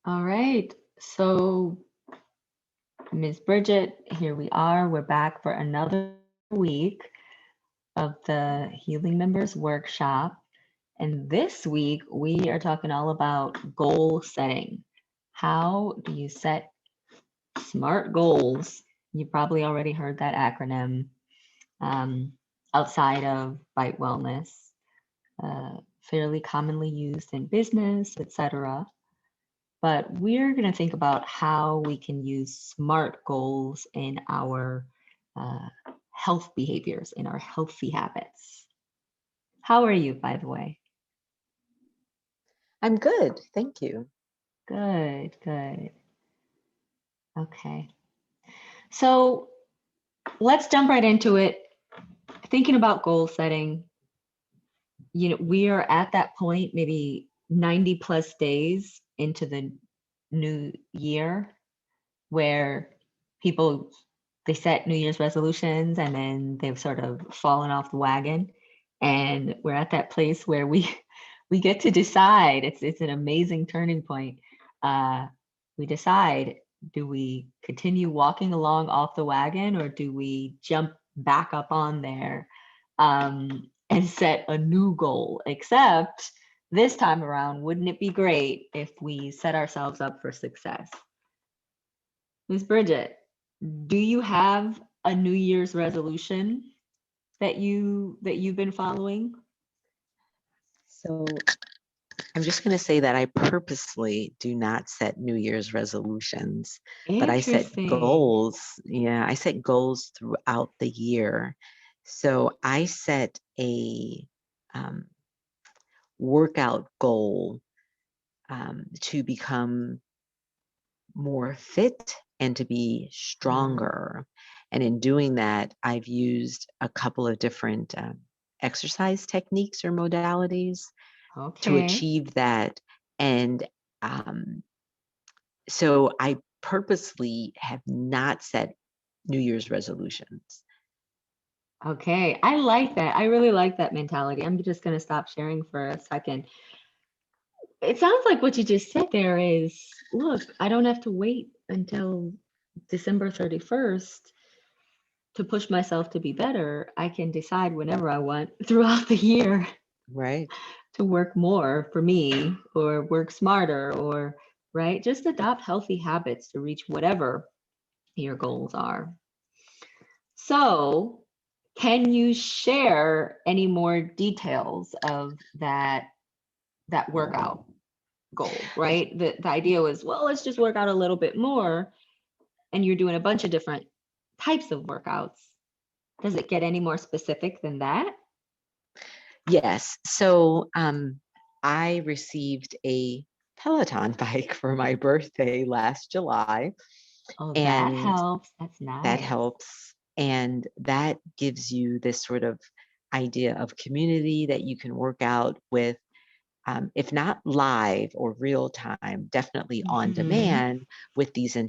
All right. So, Ms. Bridget, here we are. We're back for another week of the Healing Members Workshop. And this week, we are talking all about goal setting. How do you set SMART goals? You probably already heard that acronym um, outside of Byte Wellness, fairly commonly used in business, etc. But we're going to think about how we can use SMART goals in our uh, health behaviors, in our healthy habits. How are you, by the way? I'm good, thank you. Good, good. Okay. So let's jump right into it. Thinking about goal setting, we are at that point, maybe 90 plus days into the new year, where people they set New Year's resolutions and then they've sort of fallen off the wagon. And we're at that place where we we get to decide. It's an amazing turning point. We decide, do we continue walking along off the wagon or do we jump back up on there and set a new goal? Except this time around, wouldn't it be great if we set ourselves up for success? Miss Bridget, do you have a New Year's resolution that you've been following? So I'm just going to say that I purposely do not set New Year's resolutions, but I set Interesting. goals. Yeah, I set goals throughout the year. So I set a um, workout goal to become more fit and to be Uh, stronger. And in doing that, I've used a couple of different exercise techniques or modalities to okay. achieve that. And um, so I purposely have not set New Year's resolutions. Okay. I like that. I really like that mentality. I'm just going to stop sharing for a second. It sounds like what you just said there is, look, I don't have to wait until December 31st to push myself to be better. I can decide whenever I want throughout the year Right. to work more for me or work smarter or right, just adopt healthy habits to reach whatever your goals are. So can you share any more details of that workout goal? Right, the idea was, well, let's just work out a little bit more, and you're doing a bunch of different types of workouts. Does it get any more specific than that? Yes. So I received a Peloton bike for my birthday last July, Oh, that and helps. That's that nice. helps. And that gives you this sort of idea of community that you can work out with, if not live or real time, definitely on Hmm. demand with these Okay.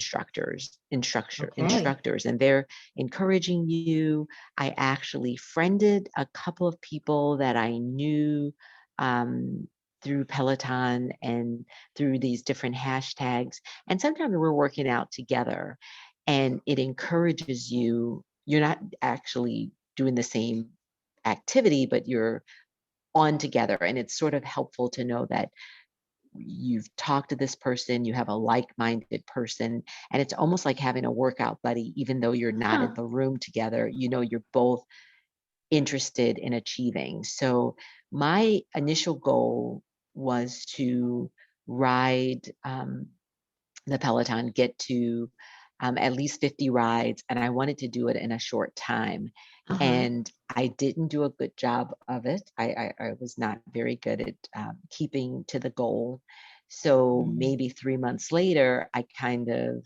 instructors, and they're encouraging you. I actually friended a couple of people that I knew um, through Peloton and through these different hashtags. And sometimes we're working out together, and it encourages you. You're not actually doing the same activity, but you're on together. And it's sort of helpful to know that you've talked to this person, you have a like-minded person, and it's almost like having a workout buddy, even though you're not in Huh. the room together, you're both interested in achieving. So my initial goal was to ride the Peloton, get to at least 50 rides, and I wanted to do it in a short time. Uh-huh. And I didn't do a good job of it. I was not very good at keeping to the goal. So Mhm. maybe 3 months later, I kind of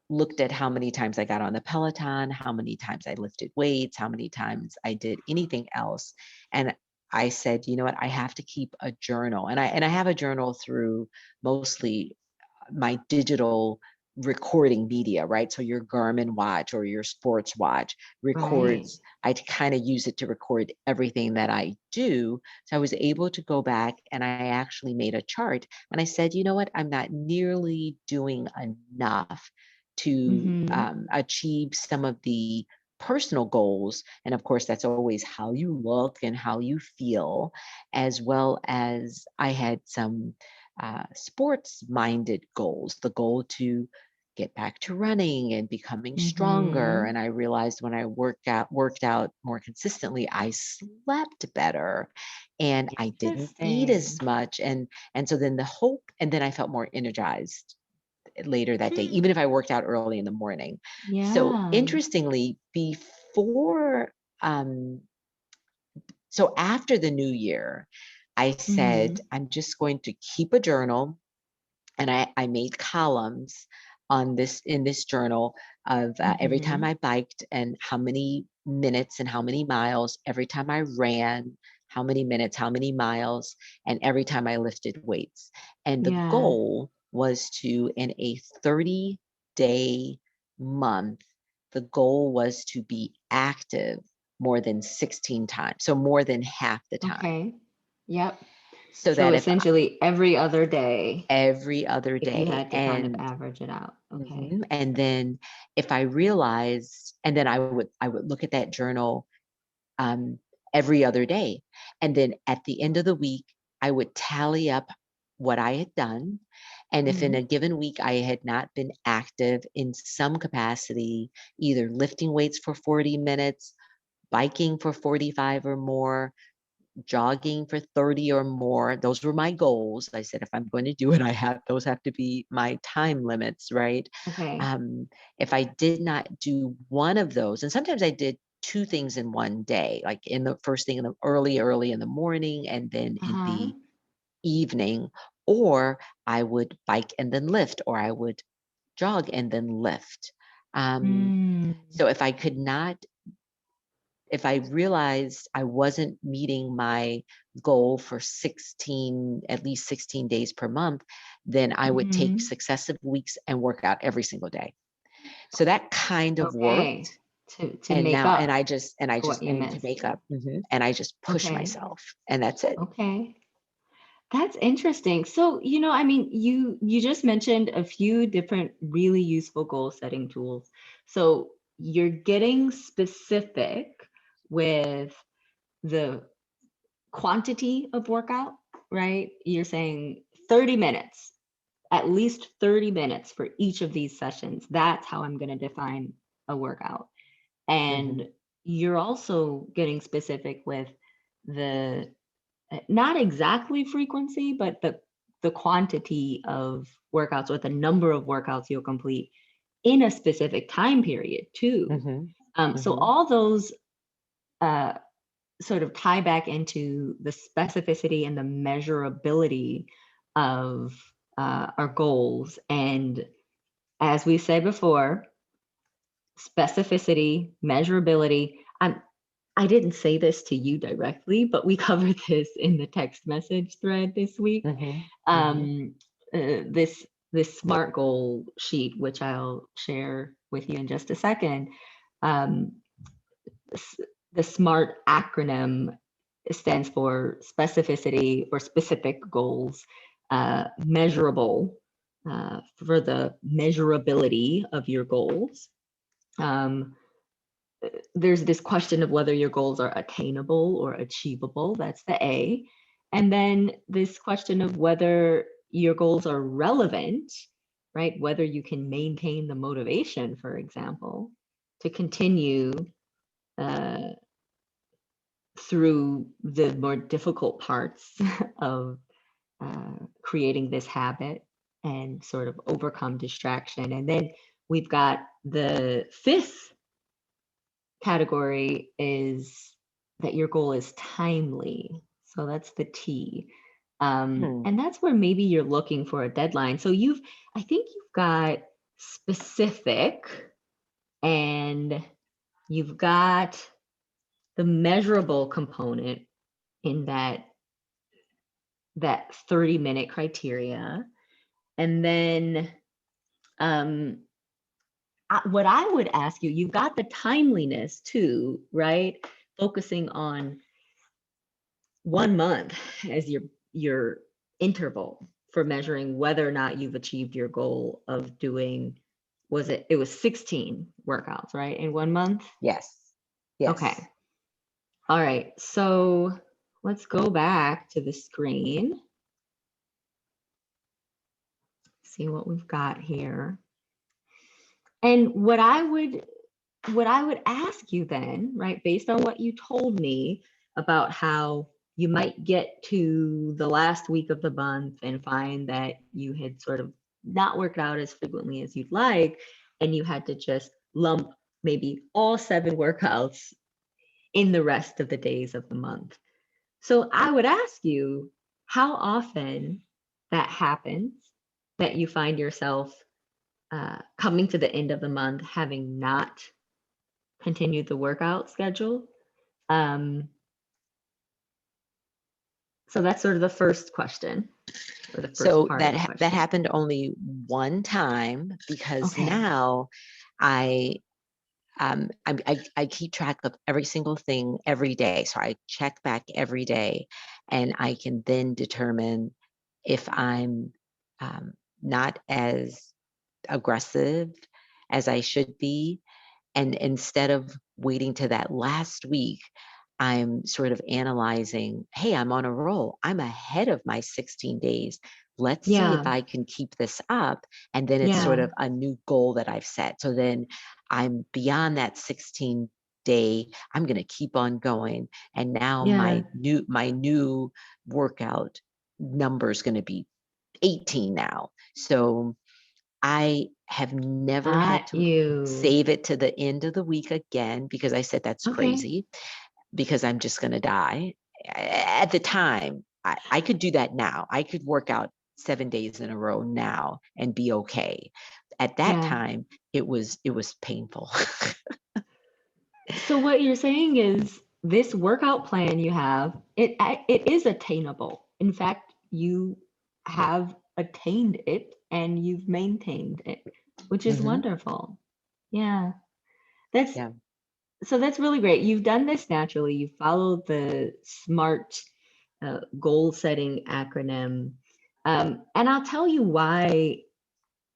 looked at how many times I got on the Peloton, how many times I lifted weights, how many times I did anything else. And I said, you know what, I have to keep a journal. And I have a journal through mostly my digital recording media, right? So your Garmin watch or your sports watch Right. records, I kind of use it to record everything that I do. So I was able to go back and I actually made a chart and I said, you know what, I'm not nearly doing enough to Mm-hmm. achieve some of the personal goals. And of course, that's always how you look and how you feel, as well as I had some sports minded goals, the goal to get back to running and becoming stronger. Mm-hmm. And I realized when I worked out more consistently, I slept better and I didn't eat Interesting. as much. And so then the hope, and then I felt more energized later that day, Hmm. even if I worked out early in the morning. So Yeah. interestingly, before um, so after the new year, I said, Mm-hmm. I'm just going to keep a journal, and I made columns on this in this journal of every time Mm-hmm. I biked and how many minutes and how many miles, every time I ran, how many minutes, how many miles, and every time I lifted weights. And the Yeah. goal was to, in a 30-day month, the goal was to be active more than 16 times. So more than half the time. Okay. Yep. So So that if essentially every other day, every other if you day, had to kind of average it out. Okay. and then if I realized, and then I would look at that journal um, every other day, and then at the end of the week I would tally up what I had done, and if in Mm-hmm. a given week I had not been active in some capacity, either lifting weights for 40 minutes, biking for 45 or more, jogging for 30 or more. Those were my goals. I said, if I'm going to do it, those have to be my time limits, right? Okay. Um, if I did not do one of those, and sometimes I did two things in one day, like in the first thing in the early in the morning and then in Uh-huh. the evening, or I would bike and then lift, or I would jog and then lift. Um, Mm. so if I realized I wasn't meeting my goal for at least 16 days per month, then I would take Mm-hmm. successive weeks and work out every single day. So that kind of Okay. worked. To And make now, up for what you to missed. make up, and I just push Okay. myself, and that's it. Okay. That's interesting. So, I mean, you just mentioned a few different really useful goal setting tools. So, you're getting specific with the quantity of workout, right? You're saying 30 minutes, at least 30 minutes for each of these sessions. That's how I'm going to define a workout. hmm And you're also getting specific with the not exactly frequency, but the quantity of workouts or the number of workouts you'll complete in a specific time period too. hmm So hmm all those uh, sort of tie back into the specificity and the measurability of our goals. And as we said before, specificity, measurability. I didn't say this to you directly, but we covered this in the text message thread this week. hmm hmm Um, this SMART goal sheet, which I'll share with you in just a second. Um, the SMART acronym stands for specificity or specific goals, measurable for the measurability of your goals. Um, there's this question of whether your goals are attainable or achievable. That's the A. And then this question of whether your goals are relevant, right? Whether you can maintain the motivation, for example, to continue uh, through the more difficult parts of creating this habit and sort of overcome distraction. And then we've got the fifth category is that your goal is timely. So that's the T. Hmm. And that's where maybe you're looking for a deadline. So I think you've got specific and you've got the measurable component in that 30-minute criteria. And then Um, what I would ask you, you've got the timeliness too, right? Focusing on 1 month as your interval for measuring whether or not you've achieved your goal of doing, it was 16 workouts, right? In 1 month? Yes. Okay. Yes. All right. So let's go back to the screen. See what we've got here. And what I would ask you then, right, based on what you told me about how you might get to the last week of the month and find that you had sort of not worked out as frequently as you'd like, and you had to just lump maybe all 7 workouts in the rest of the days of the month. So I would ask you how often that happens, that you find yourself coming to the end of the month having not continued the workout schedule. So that's sort of the first question, or the first So part of that the that question. happened only one time, because Okay. now I I keep track of every single thing every day. So I check back every day, and I can then determine if I'm not as aggressive as I should be. And instead of waiting to that last week, I'm sort of analyzing, hey, I'm on a roll. I'm ahead of my 16 days. Let's see if Yeah. I can keep this up. And then it's sort Yeah. of a new goal that I've set. So then I'm beyond that 16-day. I'm going to keep on going. And now Yeah. my new workout number is going to be 18 now. So I have never had Got to you. save it to the end of the week again, because I said that's Okay. crazy, because I'm just going to die. At the time, I could do that now. I could work out 7 days in a row now and be okay. At that Yeah. time, it was painful. So what you're saying is this workout plan you have, it is attainable. In fact, you have attained it and you've maintained it, which is Hmm. wonderful. Yeah. That's Yeah. So that's really great. You've done this naturally. You followed the SMART goal setting acronym. And I'll tell you why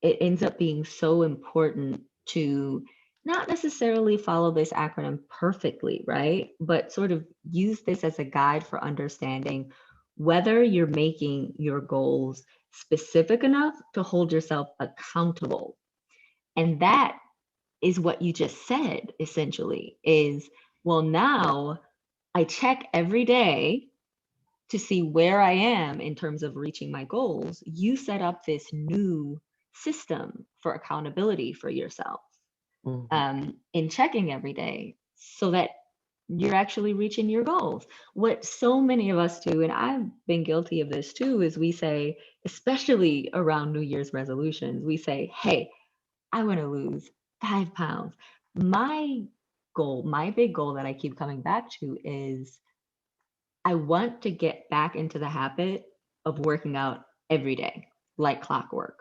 it ends up being so important to not necessarily follow this acronym perfectly, right? But sort of use this as a guide for understanding whether you're making your goals specific enough to hold yourself accountable. And that is what you just said, essentially, is, well, now I check every day to see where I am in terms of reaching my goals. You set up this new system for accountability for yourself, Hmm. in checking every day so that you're actually reaching your goals. What so many of us do, and I've been guilty of this too, is we say, especially around New Year's resolutions, we say, hey, I want to lose 5 pounds. My goal, my big goal that I keep coming back to is I want to get back into the habit of working out every day, like clockwork.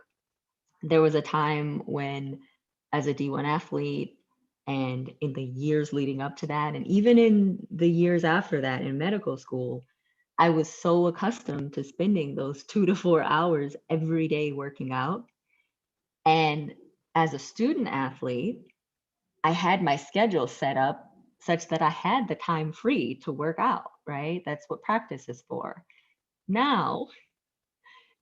There was a time when, as a D1 athlete, and in the years leading up to that, and even in the years after that in medical school, I was so accustomed to spending those 2 to 4 hours every day working out. And as a student athlete, I had my schedule set up such that I had the time free to work out, right? That's what practice is for. Now,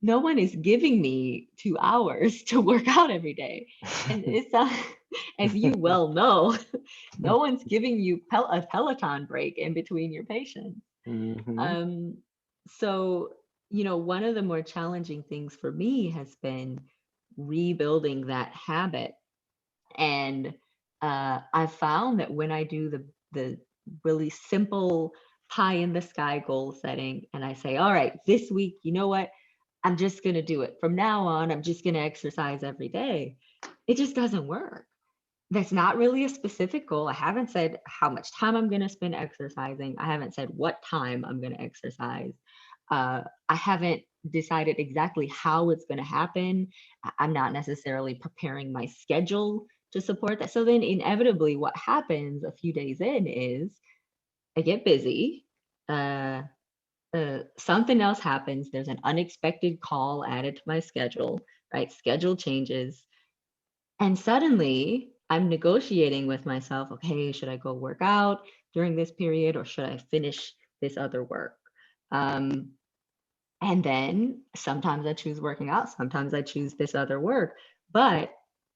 no one is giving me 2 hours to work out every day. And it's, as you well know, no one's giving you a Peloton break in between your patients. Hmm. Um, so, one of the more challenging things for me has been rebuilding that habit. And I found that when I do the really simple pie in the sky goal setting, and I say, all right, this week, you know what? I'm just going to do it. From now on, I'm just going to exercise every day. It just doesn't work. That's not really a specific goal. I haven't said how much time I'm going to spend exercising. I haven't said what time I'm going to exercise. I haven't decided exactly how it's going to happen. I'm not necessarily preparing my schedule to support that. So then inevitably what happens a few days in is I get busy. Uh, Something else happens. There's an unexpected call added to my schedule, right? Schedule changes. And suddenly I'm negotiating with myself, okay, should I go work out during this period or should I finish this other work? Um, and then sometimes I choose working out, sometimes I choose this other work, but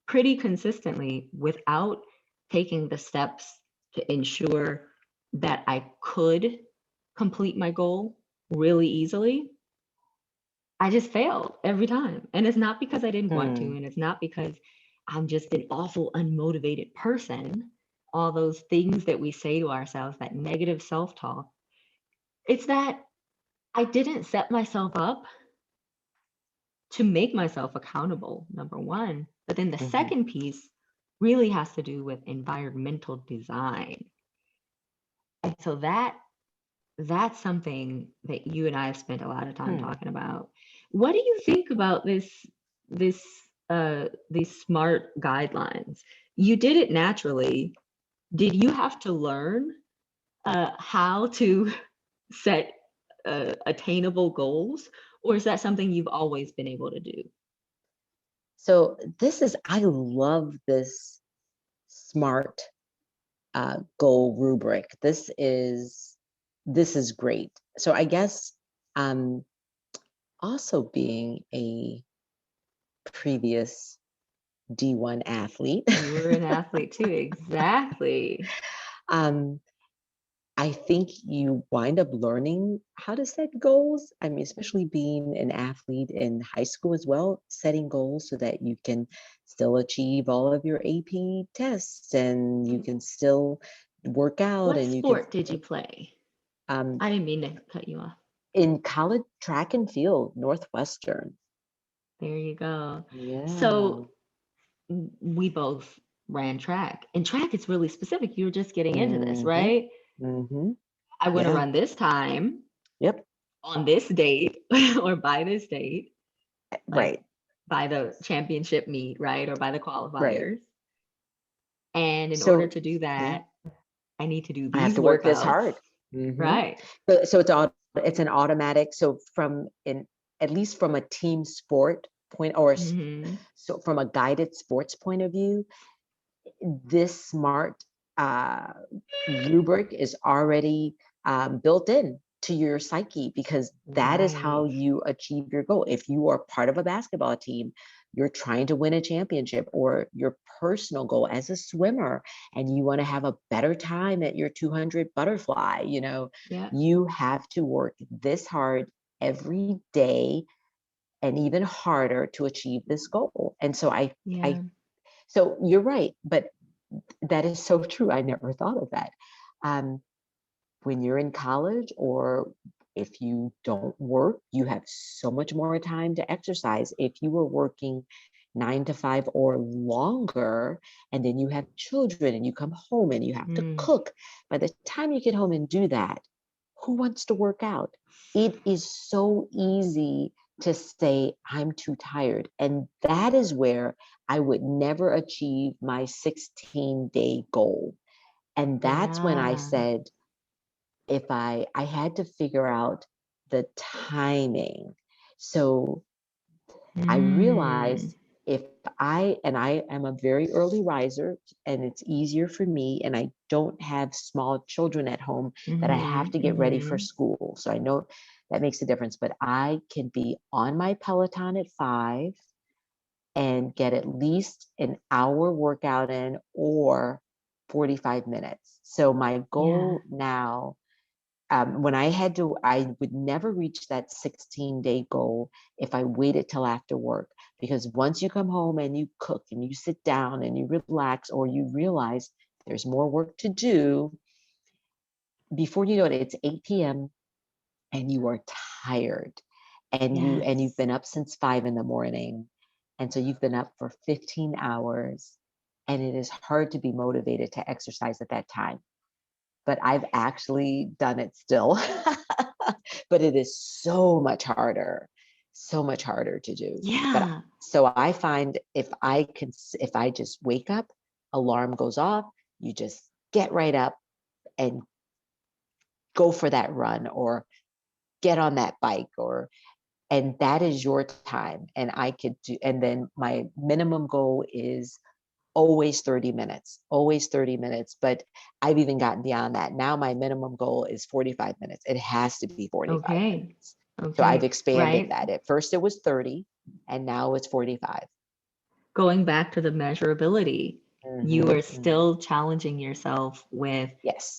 pretty consistently without taking the steps to ensure that I could complete my goal really easily, I just failed every time. And it's not because I didn't want to, Hmm. and it's not because I'm just an awful, unmotivated person. All those things that we say to ourselves, that negative self talk, it's that I didn't set myself up to make myself accountable, number one. But then the Hmm. second piece really has to do with environmental design. And so that's something that you and I have spent a lot of time Hmm. talking about. What do you think about this these smart guidelines? You did it naturally. Did you have to learn how to set attainable goals, or is that something you've always been able to do? So I love this SMART goal rubric. This is great. So I guess um, also being a previous D1 athlete, You were an athlete too, exactly. um, I think you wind up learning how to set goals. I mean, especially being an athlete in high school as well, setting goals so that you can still achieve all of your AP tests and you can still work out What and you can, sport did you play? um, I didn't mean to cut you off. in college track and field, Northwestern. There you go. Yeah. So we both ran track, and track is really specific. You were just getting into this, Mm-hmm. right? Mm-hmm. I want to Yeah. run this time Yep. on this date or by this date, like Right. by the championship meet, right? Or by the Right. qualifiers. And in order So to do yeah, that, I need to do I have these to work this workouts, hard. Hmm. right? So it's an automatic. So from in at least from a team sport point Hmm. so from a guided sports point of view, this SMART uh, rubric is already built in to your psyche because that is how Right. you achieve your goal. If you are part of a basketball team, you're trying to win a championship, or your personal goal as a swimmer, and you want to have a better time at your 200 butterfly, Yeah. you have to work this hard every day and even harder to achieve this goal. And so Yeah. I, so you're right, but that is so true. I never thought of that. Um, when you're in college or if you don't work, you have so much more time to exercise. If you were working 9 to 5 or longer, and then you have children and you come home and you have to Mm. cook, by the time you get home and do that, who wants to work out? It is so easy to say, I'm too tired. And that is where I would never achieve my 16-day goal. And that's when I Yeah. said, if I had to figure out the timing. So I Mm. realized if I am a very early riser and it's easier for me, and I don't have small children at home that I have Mhm. to get ready for Mhm. school. So I know that makes a difference, but I can be on my Peloton at 5 and get at least an hour workout in or 45 minutes. So my Yeah. goal now, I would never reach that 16-day goal if I waited till after work. Because once you come home and you cook and you sit down and you relax, or you realize there's more work to do, before you know it, it's 8 p.m. and you are tired, and you've Yes. been up since 5 in the morning. And so you've been up for 15 hours, and it is hard to be motivated to exercise at that time. But I've actually done it still. but it is so much harder to do. But Yeah. so I find if I just wake up, alarm goes off, you just get right up and go for that run or get on that bike, and that is your time. And I could do, and then my minimum goal is always 30 minutes, always 30 minutes. But I've even gotten beyond that. Now my minimum goal is 45 minutes. It has to be 45 Okay. minutes. So I've Okay. expanded Right. that. At first it was 30 and now it's 45. Going back to the measurability, you Mm-hmm, are mm-hmm. still challenging yourself with Yes.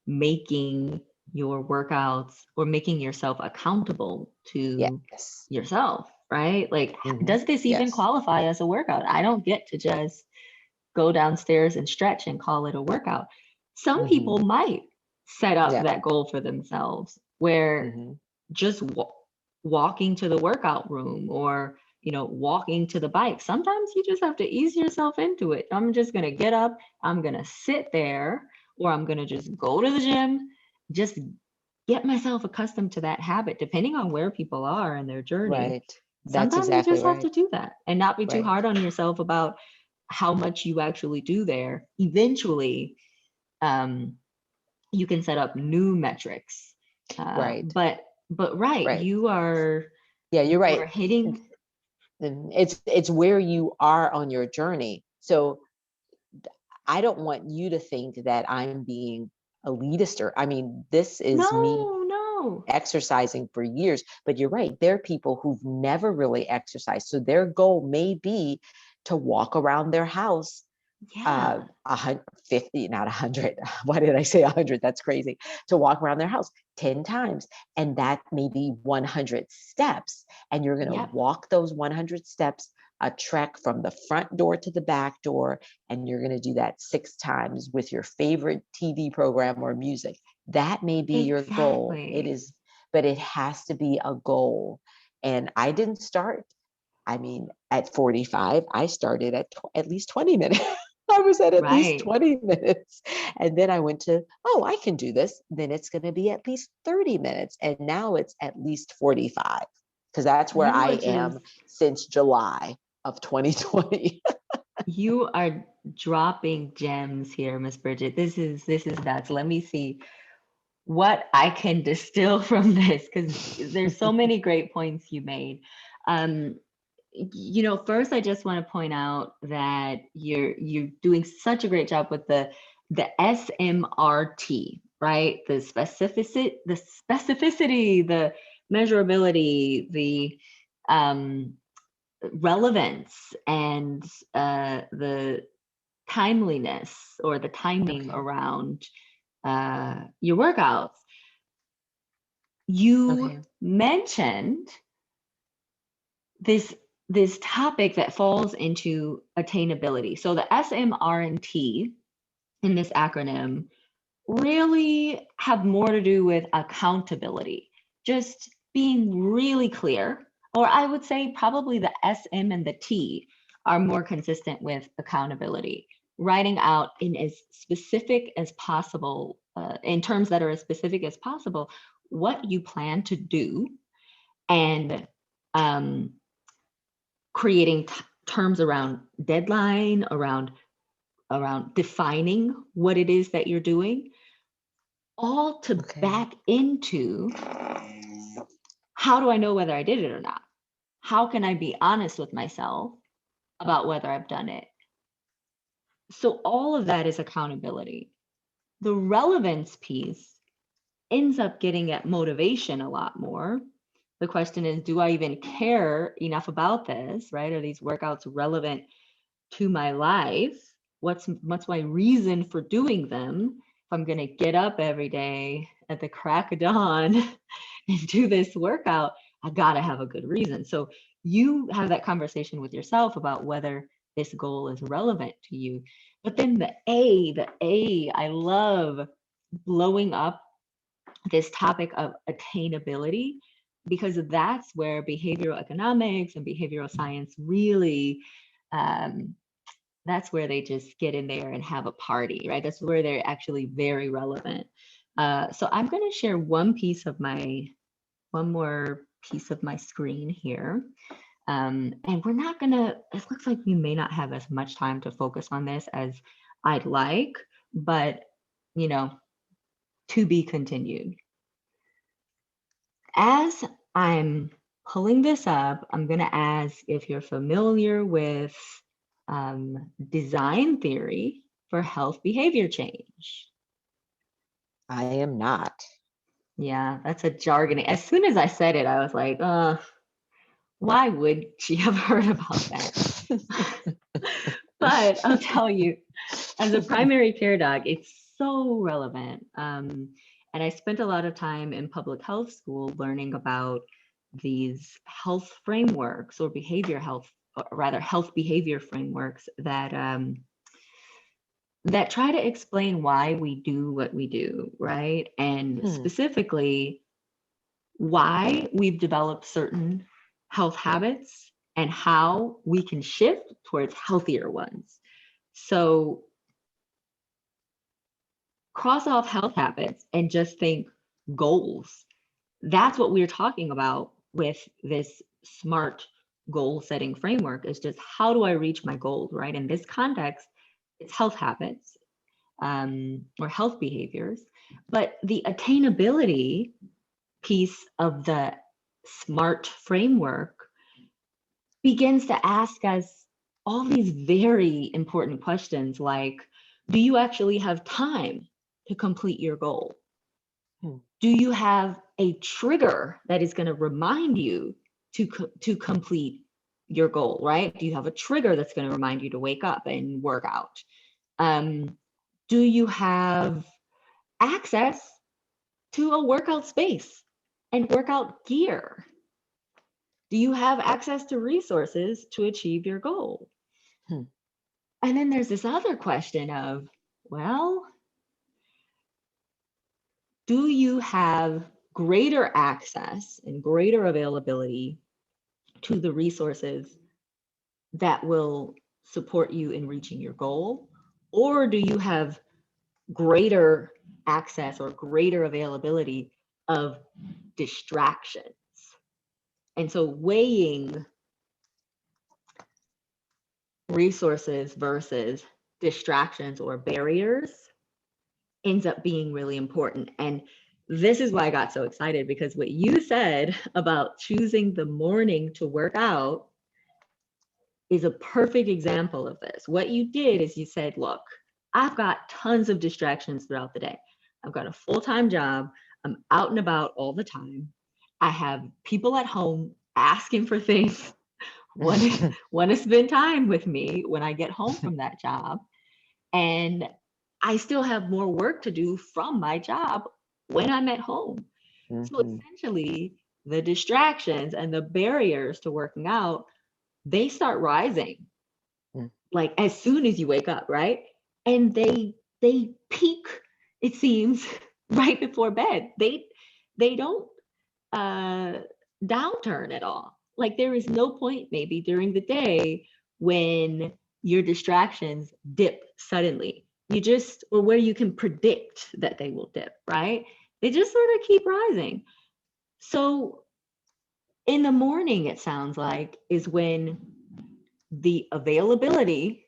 making your workouts or making yourself accountable to Yes. yourself, right? Like, Mm-hmm. does this even Yes. qualify as a workout? I don't get to just go downstairs and stretch and call it a workout. Some Mm-hmm. people might set up Yeah. that goal for themselves where Mm-hmm. just walking to the workout room or walking to the bike, sometimes you just have to ease yourself into it. I'm just going to get up, I'm going to sit there, or I'm going to just go to the gym, just get myself accustomed to that habit depending on where people are in their journey. Right. That's Sometimes you exactly just have to right. do that and not be too Right. hard on yourself about how much you actually do there. Eventually, um, you can set up new metrics. Right. But right, Right. Yeah, you're you are right. hitting. And it's where you are on your journey. So I don't want you to think that I'm being elitist, or I mean, this is me No, no. exercising for years. But you're right, there are people who've never really exercised, so their goal may be to walk around their house Yeah, 150, not 100. Why did I say 100? That's crazy. To walk around their house 10 times. And that may be 100 steps. And you're going to yep, walk those 100 steps, a trek from the front door to the back door. And you're going to do that 6 times with your favorite TV program or music. That may be your goal. It exactly. is, but it has to be a goal. And I didn't start, I mean, at 45, I started at least 20 minutes. I was at least Right. 20 minutes. And then I went to, oh, I can do this. Then it's going to be at least 30 minutes. And now it's at least 45, because that's where You I are just am since July of 2020. you are dropping gems here, Miss Bridget. This is nuts. Let me see what I can distill from this because there's so many great points you made. Um, first I just want to point out that you're doing such a great job with the SMRT, right? The specificity, the measurability, the um, relevance, and the timeliness or the timing Okay. around your workouts. You Okay. mentioned this this topic that falls into attainability. So the SMRNT in this acronym really have more to do with accountability, just being really clear, or I would say probably the SM and the T are more consistent with accountability, writing out in as specific as possible, in terms that are as specific as possible, what you plan to do, and um, creating terms around deadline, around defining what it is that you're doing, all to Okay. back into how do I know whether I did it or not? How can I be honest with myself about whether I've done it? So all of that is accountability. The relevance piece ends up getting at motivation a lot more. The question is, do I even care enough about this, right? Are these workouts relevant to my life? What's my reason for doing them? If I'm going to get up every day at the crack of dawn and do this workout, I got to have a good reason. So you have that conversation with yourself about whether this goal is relevant to you. But then the A, I love blowing up this topic of attainability because that's where behavioral economics and behavioral science really um, that's where they just get in there and have a party, right? That's where they're actually very relevant. So I'm going to share one more piece of my screen here. And we're not gonna, it looks like we may not have as much time to focus on this as I'd like, but you know, to be continued. As I'm pulling this up, I'm gonna ask if you're familiar with design theory for health behavior change. I am not. Yeah, that's a jargon. As soon as I said it, I was like, why would she have heard about that? But I'll tell you, as a primary care doc, it's so relevant. And I spent a lot of time in public health school learning about these health frameworks or health behavior frameworks that that try to explain why we do what we do, right? And specifically, why we've developed certain health habits and how we can shift towards healthier ones. So cross off health habits and just think goals. That's what we're talking about with this SMART goal setting framework, is just how do I reach my goals, right? In this context, it's health habits or health behaviors, but the attainability piece of the SMART framework begins to ask us all these very important questions like, do you actually have time to complete your goal? Do you have a trigger that is going to remind you to complete your goal, right? Do you have a trigger that's going to remind you to wake up and work out? Do you have access to a workout space and workout gear? Do you have access to resources to achieve your goal? And then there's this other question of, well, do you have greater access and greater availability to the resources that will support you in reaching your goal? Or do you have greater access or greater availability of distractions? And so weighing resources versus distractions or barriers ends up being really important. And this is why I got so excited, because what you said about choosing the morning to work out is a perfect example of this. What you did is you said, look, I've got tons of distractions throughout the day. I've got a full-time job. I'm out and about all the time. I have people at home asking for things, want to spend time with me when I get home from that job. And I still have more work to do from my job when I'm at home. So essentially, the distractions and the barriers to working out, they start rising like as soon as you wake up, right? And they peak, it seems, right before bed. They don't downturn at all. Like there is no point maybe during the day when your distractions dip suddenly. You just, or where you can predict that they will dip, right? They just sort of keep rising. So in the morning, it sounds like, is when the availability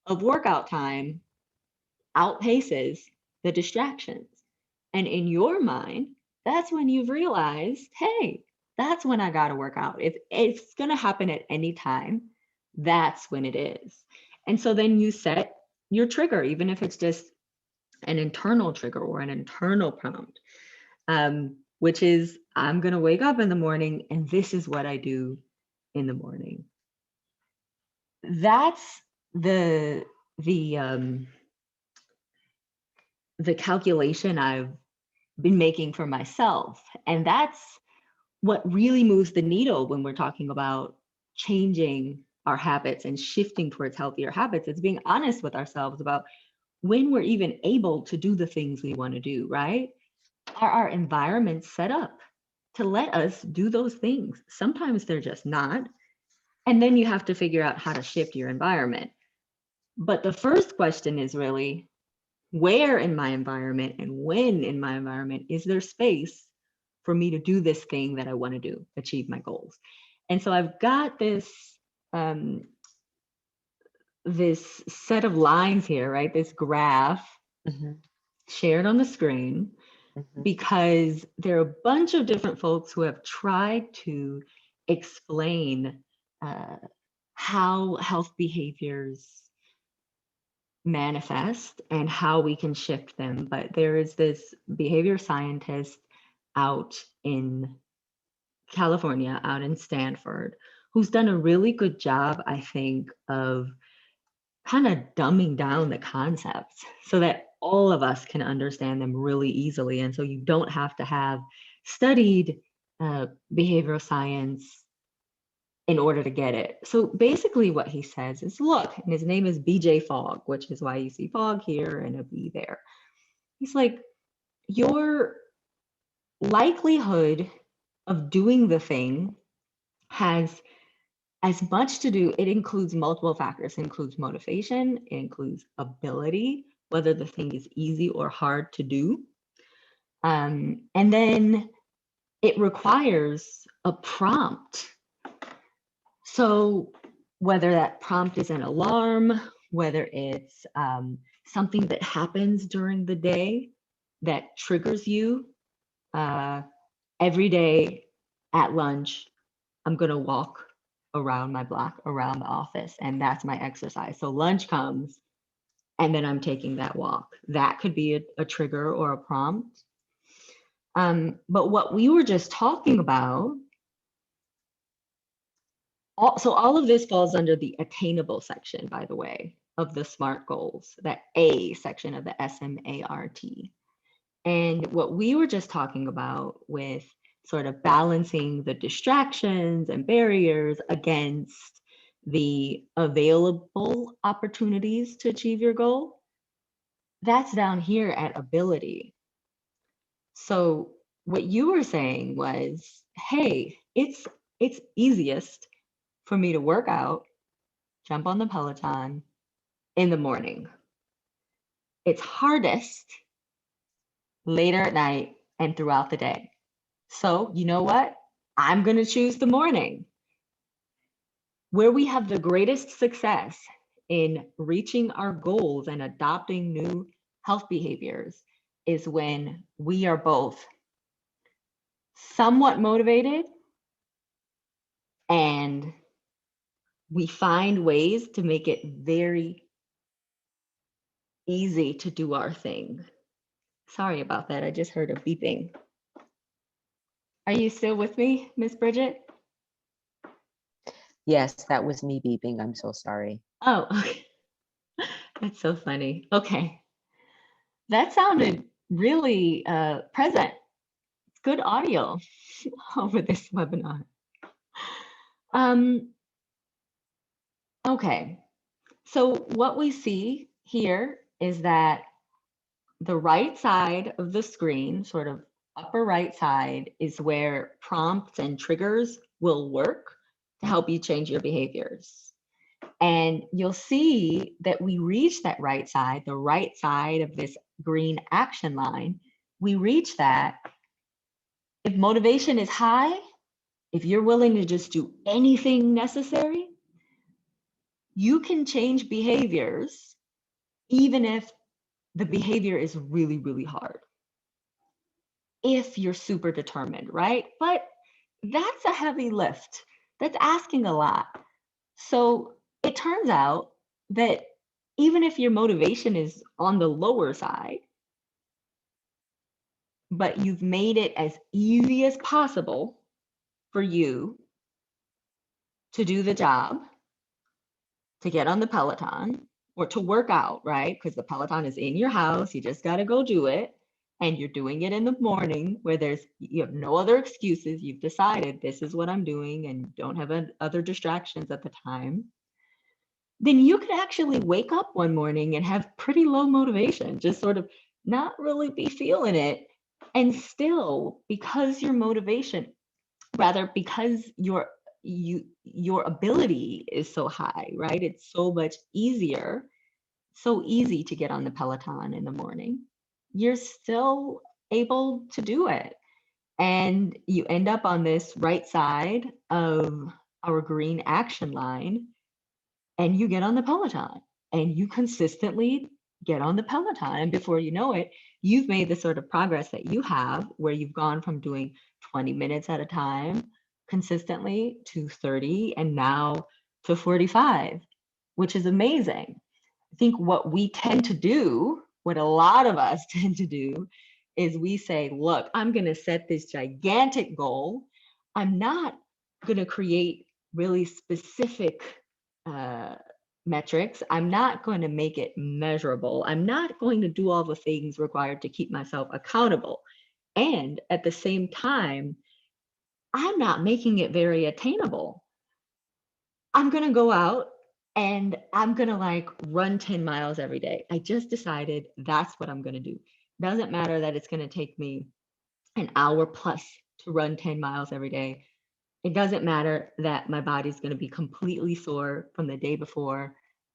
of workout time outpaces the distractions. And in your mind, that's when you've realized, hey, that's when I got to work out. If it's going to happen at any time, that's when it is. And so then you set your trigger, even if it's just an internal trigger or an internal prompt, which is I'm going to wake up in the morning and this is what I do in the morning. That's the calculation I've been making for myself. And that's what really moves the needle when we're talking about changing our habits and shifting towards healthier habits. It's being honest with ourselves about when we're even able to do the things we want to do, right? Are our environments set up to let us do those things? Sometimes they're just not. And then you have to figure out how to shift your environment. But the first question is really, where in my environment and when in my environment is there space for me to do this thing that I want to do, achieve my goals. And so I've got um, this set of lines here, right? This graph Mhm, shared on the screen, mhm, because there are a bunch of different folks who have tried to explain uh, how health behaviors manifest and how we can shift them. But there is this behavior scientist out in California, out in Stanford, who's done a really good job, I think, of kind of dumbing down the concepts so that all of us can understand them really easily. And so you don't have to have studied behavioral science in order to get it. So basically, what he says is look, and his name is BJ Fogg, which is why you see Fogg here and a B there. He's like, your likelihood of doing the thing has as much to do, it includes multiple factors. It includes motivation, it includes ability, whether the thing is easy or hard to do. And then it requires a prompt. So whether that prompt is an alarm, whether it's something that happens during the day that triggers you, uh, every day at lunch, I'm going to walk around my block, around the office, and that's my exercise. So lunch comes, and then I'm taking that walk. That could be a trigger or a prompt. But what we were just talking about, so all of this falls under the attainable section, by the way, of the SMART goals, that A section of the SMART. And what we were just talking about with sort of balancing the distractions and barriers against the available opportunities to achieve your goal, that's down here at ability. So what you were saying was, hey, it's easiest for me to work out, jump on the Peloton in the morning. It's hardest later at night and throughout the day. So, you know what? I'm going to choose the morning. Where we have the greatest success in reaching our goals and adopting new health behaviors is when we are both somewhat motivated and we find ways to make it very easy to do our thing. Sorry about that. I just heard a beeping. Are you still with me, Miss Bridget? Yes, that was me beeping. I'm so sorry. Oh, okay. That's so funny. Okay. That sounded really present. It's good audio over this webinar. Um, okay. So what we see here is that the right side of the screen, sort of upper right side, is where prompts and triggers will work to help you change your behaviors. And you'll see that we reach that right side, the right side of this green action line. We reach that if motivation is high, if you're willing to just do anything necessary, you can change behaviors even if the behavior is really, really hard. If you're super determined, right? But that's a heavy lift. That's asking a lot. So it turns out that even if your motivation is on the lower side, but you've made it as easy as possible for you to do the job, to get on the Peloton or to work out, right? Because the Peloton is in your house, you just got to go do it. And you're doing it in the morning where you have no other excuses. You've decided this is what I'm doing and don't have other distractions at the time. Then you could actually wake up one morning and have pretty low motivation, just sort of not really be feeling it. And still, because your motivation, rather because your ability is so high, right? It's so much easier so easy to get on the Peloton in the morning, you're still able to do it. And you end up on this right side of our green action line, and you get on the Peloton and you consistently get on the Peloton. And before you know it, you've made the sort of progress that you have, where you've gone from doing 20 minutes at a time consistently to 30 and now to 45, which is amazing. I think what we tend to do, what a lot of us tend to do, is we say, look, I'm going to set this gigantic goal. I'm not going to create really specific metrics. I'm not going to make it measurable. I'm not going to do all the things required to keep myself accountable. And at the same time, I'm not making it very attainable. I'm going to go out and I'm going to like run 10 miles every day. I just decided that's what I'm going to do. Doesn't matter that it's going to take me an hour plus to run 10 miles every day. It doesn't matter that my body's going to be completely sore from the day before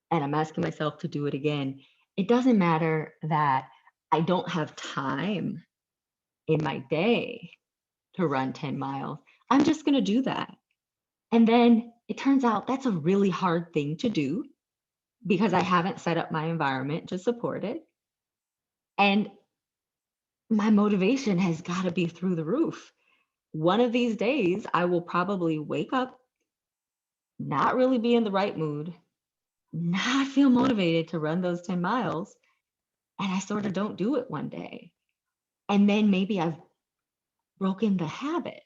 and I'm asking myself to do it again. It doesn't matter that I don't have time in my day to run 10 miles. I'm just going to do that. And then it turns out that's a really hard thing to do because I haven't set up my environment to support it. And my motivation has got to be through the roof. One of these days, I will probably wake up, not really be in the right mood, not feel motivated to run those 10 miles, and I sort of don't do it one day. And then maybe I've broken the habit.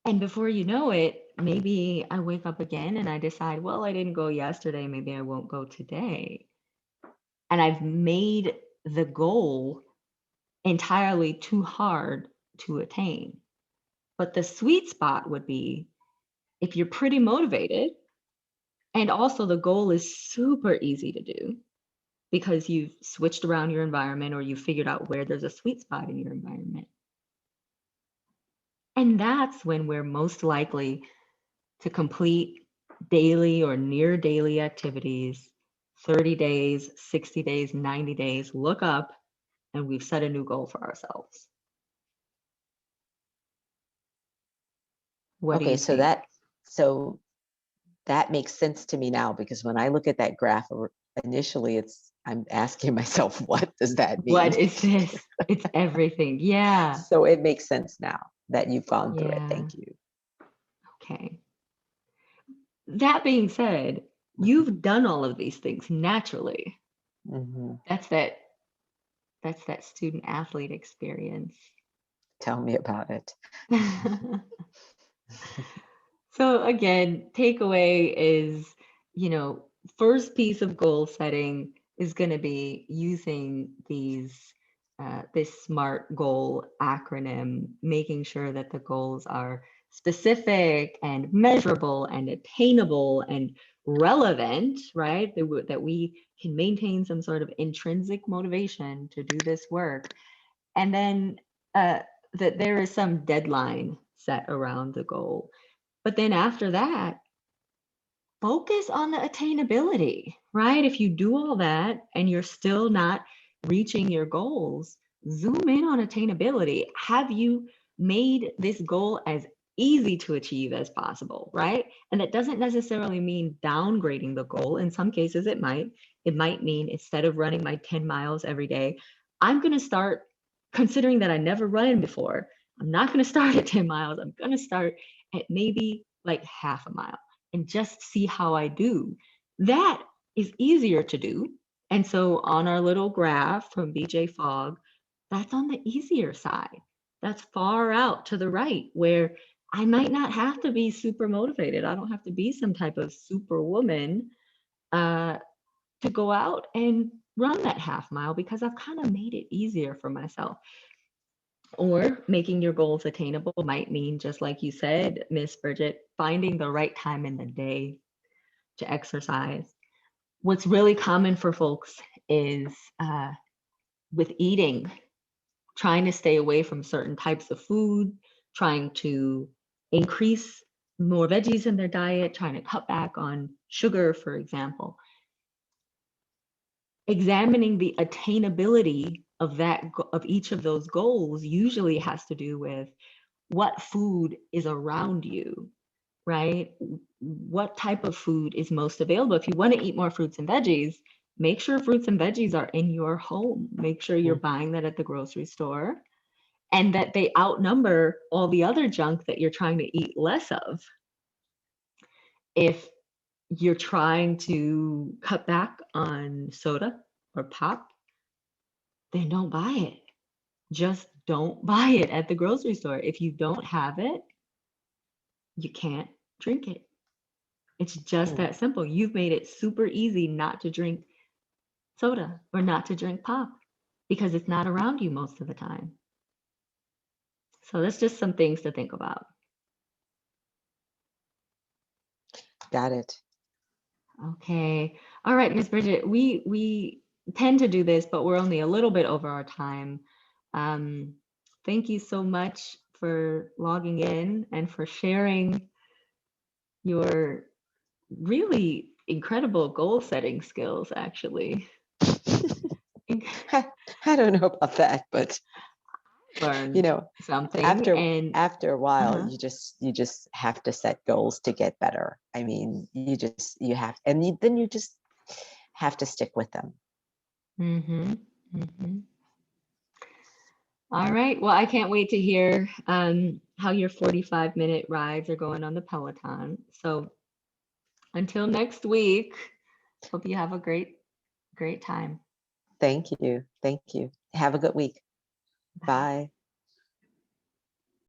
And before you know it, maybe I wake up again and I decide, well, I didn't go yesterday, maybe I won't go today. And I've made the goal entirely too hard to attain. But the sweet spot would be if you're pretty motivated, and also the goal is super easy to do because you've switched around your environment or you figured out where there's a sweet spot in your environment. And that's when we're most likely to complete daily or near daily activities, 30 days, 60 days, 90 days, look up, and we've set a new goal for ourselves. What do Okay, you think? so that makes sense to me now, because when I look at that graph, initially I'm asking myself, what does that mean? What is this? It's everything. Yeah. So it makes sense now that you've gone through it. Yeah. Thank you. Okay. That being said, you've done all of these things naturally. Mm-hmm. That's that student athlete experience. Tell me about it. So again, takeaway is, first piece of goal setting is going to be using this SMART goal acronym, making sure that the goals are specific and measurable and attainable and relevant, right? That we can maintain some sort of intrinsic motivation to do this work. And then that there is some deadline set around the goal. But then after that, focus on the attainability, right? If you do all that and you're still not reaching your goals, zoom in on attainability. Have you made this goal as easy to achieve as possible, right? And that doesn't necessarily mean downgrading the goal. In some cases, it might. It might mean instead of running my 10 miles every day, I'm going to start considering that I never run before. I'm not going to start at 10 miles. I'm going to start at maybe like half a mile and just see how I do. That is easier to do. And so on our little graph from BJ Fogg, that's on the easier side. That's far out to the right where I might not have to be super motivated. I don't have to be some type of superwoman to go out and run that half mile because I've kind of made it easier for myself. Or making your goals attainable might mean, just like you said, Miss Bridget, finding the right time in the day to exercise. What's really common for folks is with eating, trying to stay away from certain types of food, trying to increase more veggies in their diet, trying to cut back on sugar, for example. examining the attainability of of each of those goals usually has to do with what food is around you, right? What type of food is most available? If you want to eat more fruits and veggies, make sure fruits and veggies are in your home. Make sure you're buying that at the grocery store and that they outnumber all the other junk that you're trying to eat less of. If you're trying to cut back on soda or pop, then don't buy it. Just don't buy it at the grocery store. If you don't have it, you can't drink it. It's just that simple. You've made it super easy not to drink soda or not to drink pop because it's not around you most of the time. So that's just some things to think about. Got it. Okay. All right, Miss Bridget, we tend to do this, but we're only a little bit over our time. Thank you so much for logging in and for sharing your really incredible goal setting skills, actually. I don't know about that, but Learned something after a while, you just have to set goals to get better. I mean, you have, and then you just have to stick with them. All right. Well, I can't wait to hear how your 45-minute rides are going on the Peloton. So until next week, hope you have a great time. Thank you. Thank you. Have a good week. Bye.